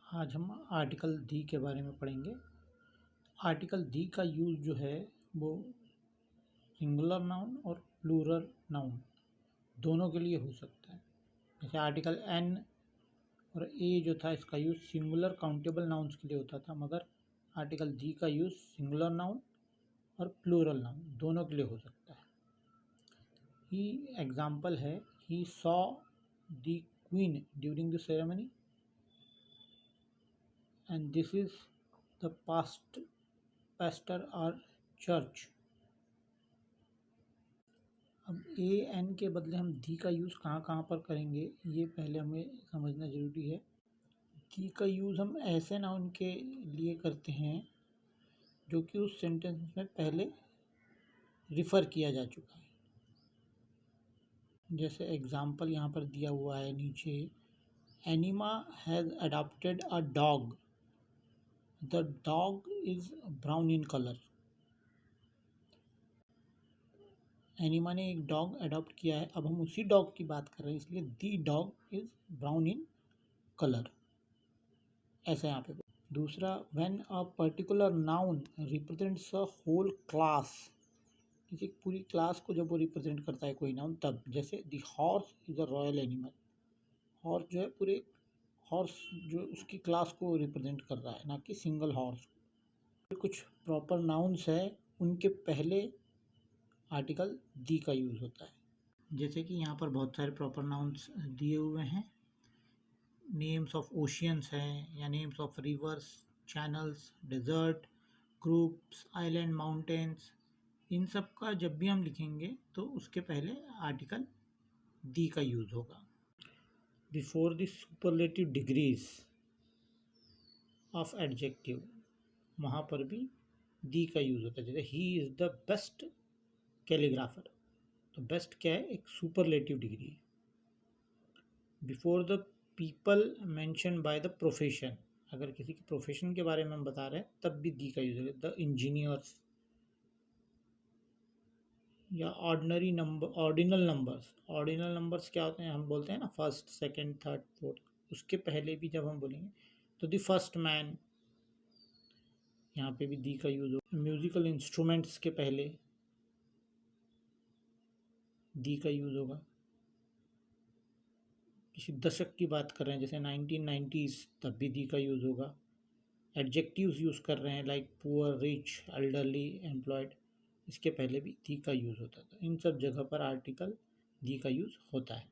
आज हम आर्टिकल दी के बारे में पढ़ेंगे। आर्टिकल दी का यूज़ जो है वो सिंगुलर नाउन और प्लूरल नाउन दोनों के लिए हो सकता है। जैसे आर्टिकल एन और ए जो था इसका यूज़ सिंगुलर काउंटेबल नाउन्स के लिए होता था, मगर आर्टिकल दी का यूज़ सिंगुलर नाउन और प्लूरल नाउन दोनों के लिए हो सकता है। ही एग्जाम्पल है, he saw the queen during the ceremony and this is the pastor or church। अब ए एन के बदले हम दी का यूज़ कहाँ कहाँ पर करेंगे ये पहले हमें समझना ज़रूरी है। दी का यूज़ हम ऐसे नाउन के लिए करते हैं जो कि उस सेंटेंस में पहले रिफ़र किया जा चुका है। जैसे एग्जाम्पल यहाँ पर दिया हुआ है नीचे, Anima has adopted a dog, the dog is brown in colour. Anima ने एक डॉग अडॉप्ट किया है, अब हम उसी डॉग की बात कर रहे हैं, इसलिए the dog is brown in colour, ऐसा यहाँ पे। दूसरा, when a particular noun represents a whole class, किसी पूरी क्लास को जब वो रिप्रेजेंट करता है कोई नाउन तब। जैसे the horse is a royal animal, horse जो है पूरे हॉर्स जो उसकी क्लास को रिप्रेजेंट कर रहा है, ना कि सिंगल हॉर्स। कुछ प्रॉपर नाउन्स है उनके पहले आर्टिकल दी का यूज़ होता है। जैसे कि यहाँ पर बहुत सारे प्रॉपर नाउन्स दिए हुए हैं, नेम्स ऑफ ओशियंस हैं या names of rivers, channels, desert, groups, island, mountains. इन सब का जब भी हम लिखेंगे तो उसके पहले आर्टिकल दी का यूज़ होगा। Before the superlative degrees of adjective, वहाँ पर भी दी का यूज़ होता है। जैसे he is the best calligrapher, तो बेस्ट क्या है, एक सुपरलेटिव डिग्री है। Before the people mention by the profession, अगर किसी के प्रोफेशन के बारे में हम बता रहे हैं तब भी दी का यूज है। द इंजीनियर्स या ordinary number, ordinal numbers. Ordinal numbers क्या होते हैं, हम बोलते हैं ना फर्स्ट, सेकंड, थर्ड, फोर्थ, उसके पहले भी जब हम बोलेंगे तो द फर्स्ट मैन, यहाँ पे भी दी का यूज हो। म्यूजिकल इंस्ट्रूमेंट्स के पहले दी का यूज होगा। किसी दशक की बात कर रहे हैं जैसे 1990s, तब भी दी का यूज़ होगा। एडजेक्टिव्स यूज़ कर रहे हैं like poor, rich, elderly, employed, इसके पहले भी दी का यूज़ होता था। इन सब जगह पर आर्टिकल दी का यूज़ होता है।